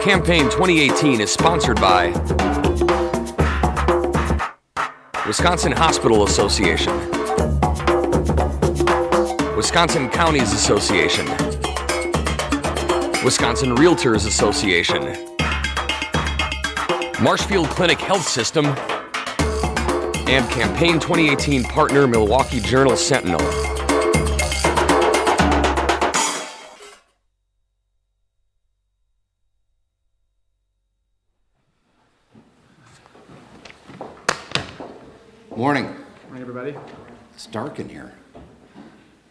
Campaign 2018 is sponsored by Wisconsin Hospital Association, Wisconsin Counties Association, Wisconsin Realtors Association, Marshfield Clinic Health System, and Campaign 2018 partner Milwaukee Journal-Sentinel. Morning. Morning, everybody. It's dark in here.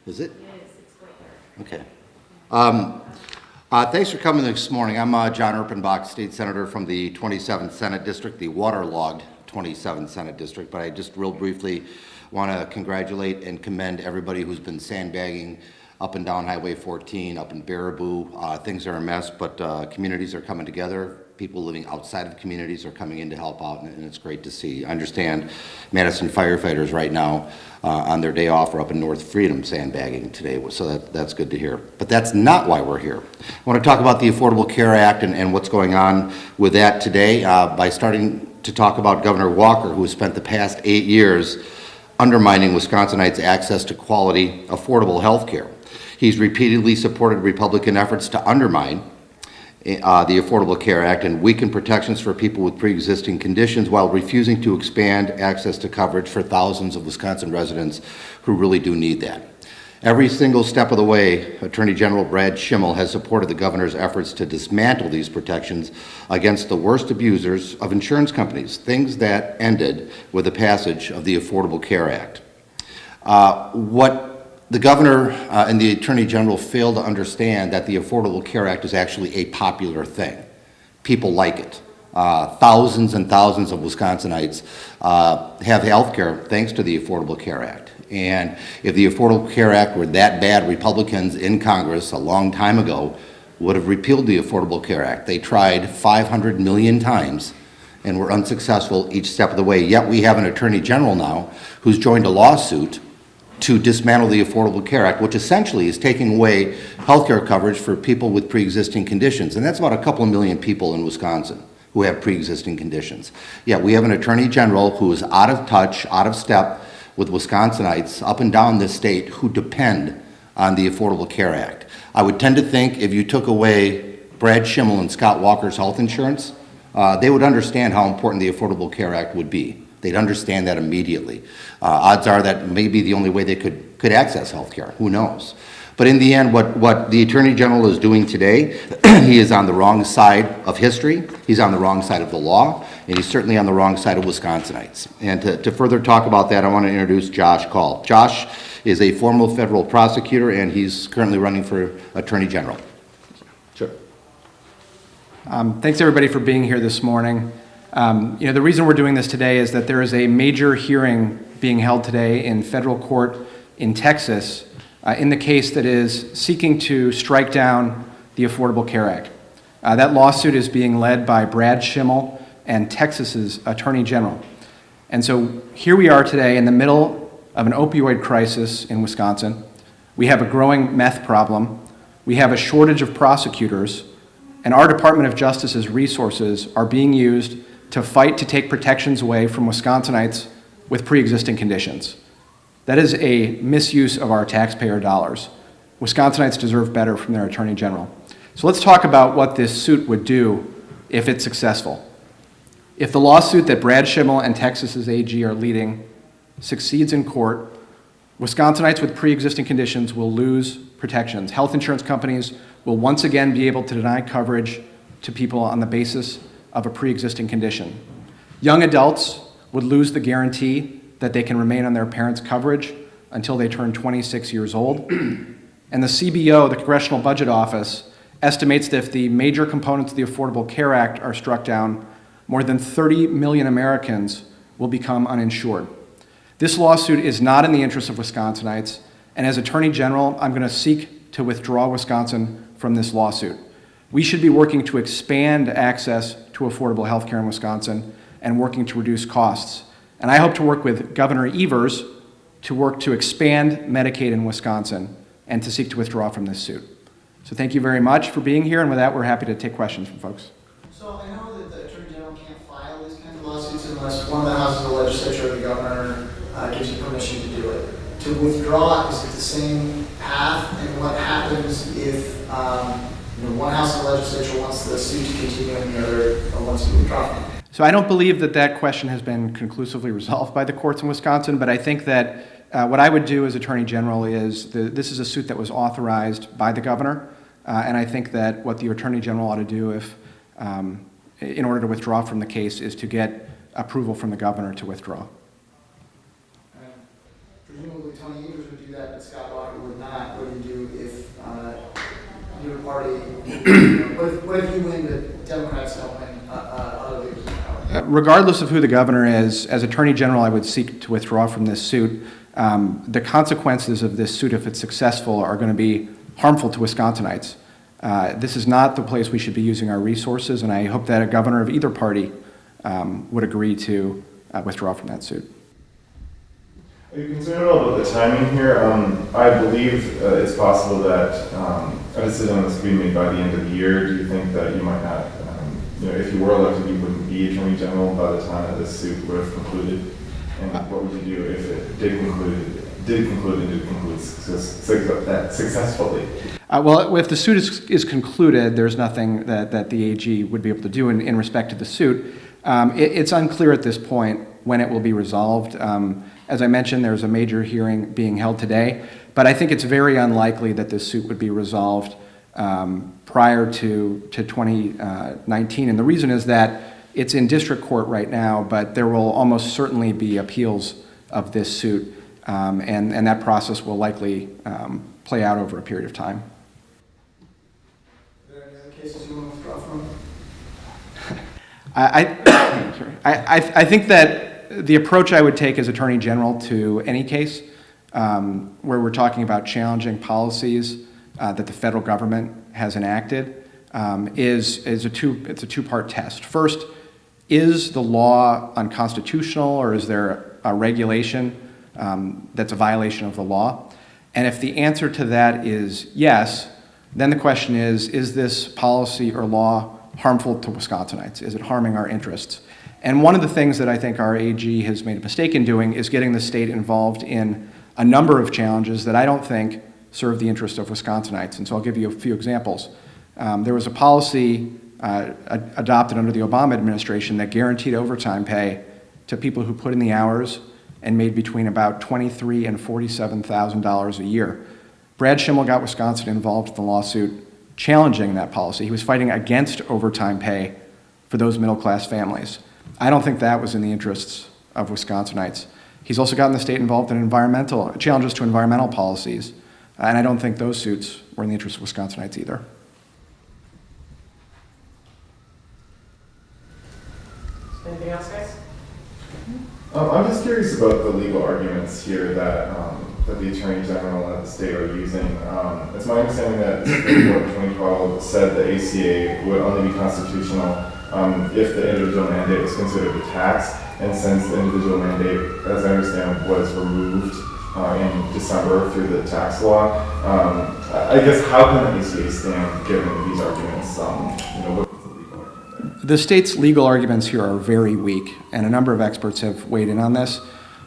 Is it? It is. It's quite dark. Okay. Thanks for coming this morning. I'm Jon Erpenbach, State Senator from the 27th Senate District, the waterlogged 27th Senate District. But I just real briefly want to congratulate and commend everybody who's been sandbagging up and down Highway 14, up in Baraboo. Things are a mess, but communities are coming together. People living outside of communities are coming in to help out, and it's great to see. I understand Madison firefighters right now on their day off are up in North Freedom sandbagging today, so that's good to hear. But that's not why we're here. I want to talk about the Affordable Care Act and what's going on with that today by starting to talk about Governor Walker, who has spent the past 8 years undermining Wisconsinites' access to quality, affordable health care. He's repeatedly supported Republican efforts to undermine the Affordable Care Act and weaken protections for people with pre-existing conditions while refusing to expand access to coverage for thousands of Wisconsin residents who really do need that. Every single step of the way, Attorney General Brad Schimmel has supported the governor's efforts to dismantle these protections against the worst abusers of insurance companies, things that ended with the passage of the Affordable Care Act. What the governor and the attorney general fail to understand that the Affordable Care Act is actually a popular thing. People like it. Thousands and thousands of Wisconsinites have health care thanks to the Affordable Care Act. And if the Affordable Care Act were that bad, Republicans in Congress a long time ago would have repealed the Affordable Care Act. They tried 500 million times and were unsuccessful each step of the way. Yet we have an attorney general now who's joined a lawsuit to dismantle the Affordable Care Act, which essentially is taking away health care coverage for people with pre-existing conditions. And that's about a couple of million people in Wisconsin who have pre-existing conditions. Yet we have an attorney general who is out of touch, out of step with Wisconsinites up and down this state who depend on the Affordable Care Act. I would tend to think if you took away Brad Schimmel and Scott Walker's health insurance, they would understand how important the Affordable Care Act would be. They'd understand that immediately. Odds are that may be the only way they could access health care. Who knows? But in the end, what the Attorney General is doing today, he is on the wrong side of history, he's on the wrong side of the law, and he's certainly on the wrong side of Wisconsinites. And to further talk about that, I want to introduce Josh Kaul. Josh is a former federal prosecutor, and he's currently running for Attorney General. Sure. Thanks, everybody, for being here this morning. The reason we're doing this today is that there is a major hearing being held today in federal court in Texas in the case that is seeking to strike down the Affordable Care Act. That lawsuit is being led by Brad Schimmel and Texas's Attorney General. And so here we are today in the middle of an opioid crisis in Wisconsin. We have a growing meth problem. We have a shortage of prosecutors, and our Department of Justice's resources are being used to fight to take protections away from Wisconsinites with pre-existing conditions. That is a misuse of our taxpayer dollars. Wisconsinites deserve better from their Attorney General. So let's talk about what this suit would do if it's successful. If the lawsuit that Brad Schimmel and Texas's AG are leading succeeds in court, Wisconsinites with pre-existing conditions will lose protections. Health insurance companies will once again be able to deny coverage to people on the basis of a pre-existing condition. Young adults would lose the guarantee that they can remain on their parents' coverage until they turn 26 years old. And the CBO, the Congressional Budget Office, estimates that if the major components of the Affordable Care Act are struck down, more than 30 million Americans will become uninsured. This lawsuit is not in the interest of Wisconsinites, and as Attorney General, I'm going to seek to withdraw Wisconsin from this lawsuit. We should be working to expand access to affordable health care in Wisconsin and working to reduce costs. And I hope to work with Governor Evers to work to expand Medicaid in Wisconsin and to seek to withdraw from this suit. So thank you very much for being here, and with that, we're happy to take questions from folks. So I know that the Attorney General can't file these kinds of lawsuits unless one of the houses of the legislature or the governor gives you permission to do it. To withdraw, is it the same path? And what happens if one house of the legislature wants the suit to continue and the other wants to withdraw from it? So I don't believe that that question has been conclusively resolved by the courts in Wisconsin, but I think that what I would do as Attorney General is, this is a suit that was authorized by the governor, and I think that what the Attorney General ought to do if, in order to withdraw from the case, is to get approval from the governor to withdraw. Presumably Tony Evers would do that, but Scott Walker would not. What do you do if your party, what if you win but Democrats don't win, other leaders in power? Regardless of who the governor is, as Attorney General, I would seek to withdraw from this suit. The consequences of this suit, if it's successful, are going to be harmful to Wisconsinites. This is not the place we should be using our resources, and I hope that a governor of either party would agree to withdraw from that suit. Are you concerned at all about the timing here? I believe it's possible that a decision was being made by the end of the year. Do you think that you might not, if you were elected, you wouldn't be Attorney General by the time that this suit would have concluded? And what would you do if it did conclude successfully? Well, if the suit is concluded, there's nothing that the AG would be able to do in respect to the suit. It's unclear at this point when it will be resolved. As I mentioned, there's a major hearing being held today, but I think it's very unlikely that this suit would be resolved prior to 2019. And the reason is that it's in district court right now, but there will almost certainly be appeals of this suit, and that process will likely play out over a period of time. Are there any other cases you want to withdraw from? I think that the approach I would take as Attorney General to any case where we're talking about challenging policies that the federal government has enacted is a two-part test. First, is the law unconstitutional, or is there a regulation that's a violation of the law? And if the answer to that is yes, then the question is this policy or law harmful to Wisconsinites? Is it harming our interests? And one of the things that I think our AG has made a mistake in doing is getting the state involved in a number of challenges that I don't think serve the interest of Wisconsinites. And so I'll give you a few examples. There was a policy adopted under the Obama administration that guaranteed overtime pay to people who put in the hours and made between about $23,000 and $47,000 a year. Brad Schimmel got Wisconsin involved in the lawsuit challenging that policy. He was fighting against overtime pay for those middle-class families. I don't think that was in the interests of Wisconsinites. He's also gotten the state involved in environmental challenges to environmental policies, and I don't think those suits were in the interest of Wisconsinites either. Anything else, guys? I'm just curious about the legal arguments here that the Attorney General and the state are using. It's my understanding that the Supreme Court in 2012 said the ACA would only be constitutional if the individual mandate was considered a tax, and since the individual mandate, as I understand, was removed in December through the tax law, I guess how can the ACA stand given these arguments? What's the legal argument there? The state's legal arguments here are very weak, and a number of experts have weighed in on this.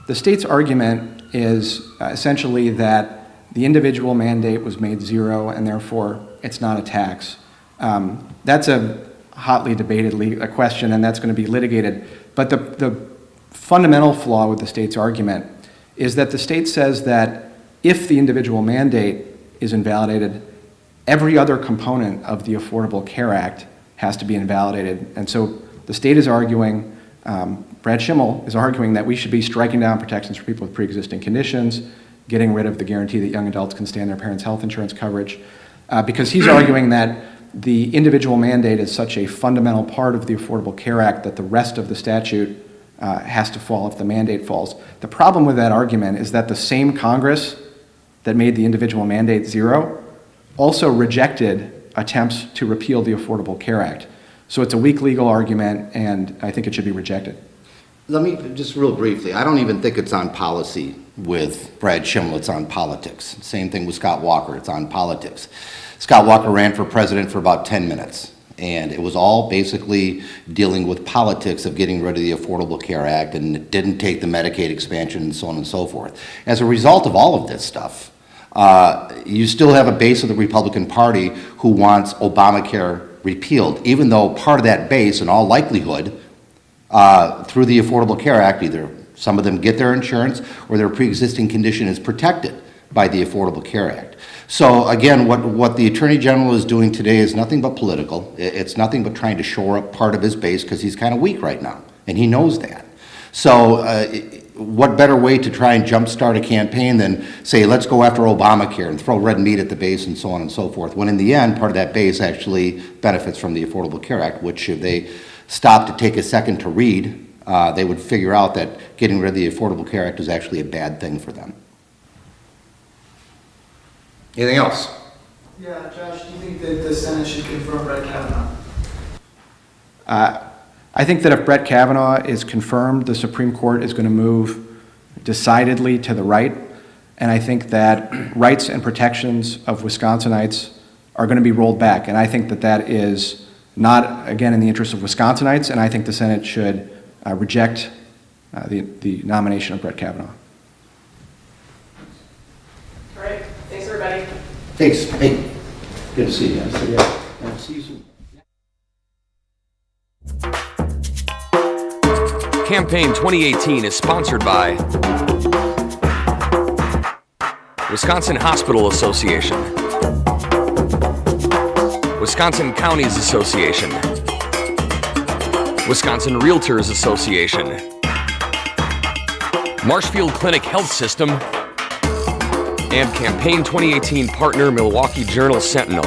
The state's argument is essentially that the individual mandate was made zero, and therefore it's not a tax. That's a hotly debated question, and that's going to be litigated. But the fundamental flaw with the state's argument is that the state says that if the individual mandate is invalidated, every other component of the Affordable Care Act has to be invalidated. And so the state is arguing, Brad Schimmel is arguing that we should be striking down protections for people with pre-existing conditions, getting rid of the guarantee that young adults can stay on their parents' health insurance coverage, because he's arguing that the individual mandate is such a fundamental part of the Affordable Care Act that the rest of the statute has to fall if the mandate falls. The problem with that argument is that the same Congress that made the individual mandate zero also rejected attempts to repeal the Affordable Care Act. So it's a weak legal argument, and I think it should be rejected. Let me just real briefly, I don't even think it's on policy with Brad Schimmel, it's on politics. Same thing with Scott Walker, it's on politics. Scott Walker ran for president for about 10 minutes. And it was all basically dealing with politics of getting rid of the Affordable Care Act, and it didn't take the Medicaid expansion and so on and so forth. As a result of all of this stuff, you still have a base of the Republican Party who wants Obamacare repealed, even though part of that base, in all likelihood, through the Affordable Care Act, either some of them get their insurance or their pre-existing condition is protected by the Affordable Care Act. So again, what the Attorney General is doing today is nothing but political. It's nothing but trying to shore up part of his base because he's kind of weak right now, and he knows that. So what better way to try and jumpstart a campaign than say, let's go after Obamacare and throw red meat at the base and so on and so forth, when in the end, part of that base actually benefits from the Affordable Care Act, which if they stop to take a second to read, they would figure out that getting rid of the Affordable Care Act is actually a bad thing for them. Anything else? Yeah, Josh, do you think that the Senate should confirm Brett Kavanaugh? I think that if Brett Kavanaugh is confirmed, the Supreme Court is going to move decidedly to the right, and I think that rights and protections of Wisconsinites are going to be rolled back, and I think that that is not, again, in the interest of Wisconsinites, and I think the Senate should reject the nomination of Brett Kavanaugh. All right, thanks everybody. Thanks. Hey, good to see you. I'll see you soon. Campaign 2018 is sponsored by Wisconsin Hospital Association, Wisconsin Counties Association, Wisconsin Realtors Association, Marshfield Clinic Health System, and Campaign 2018 partner Milwaukee Journal Sentinel.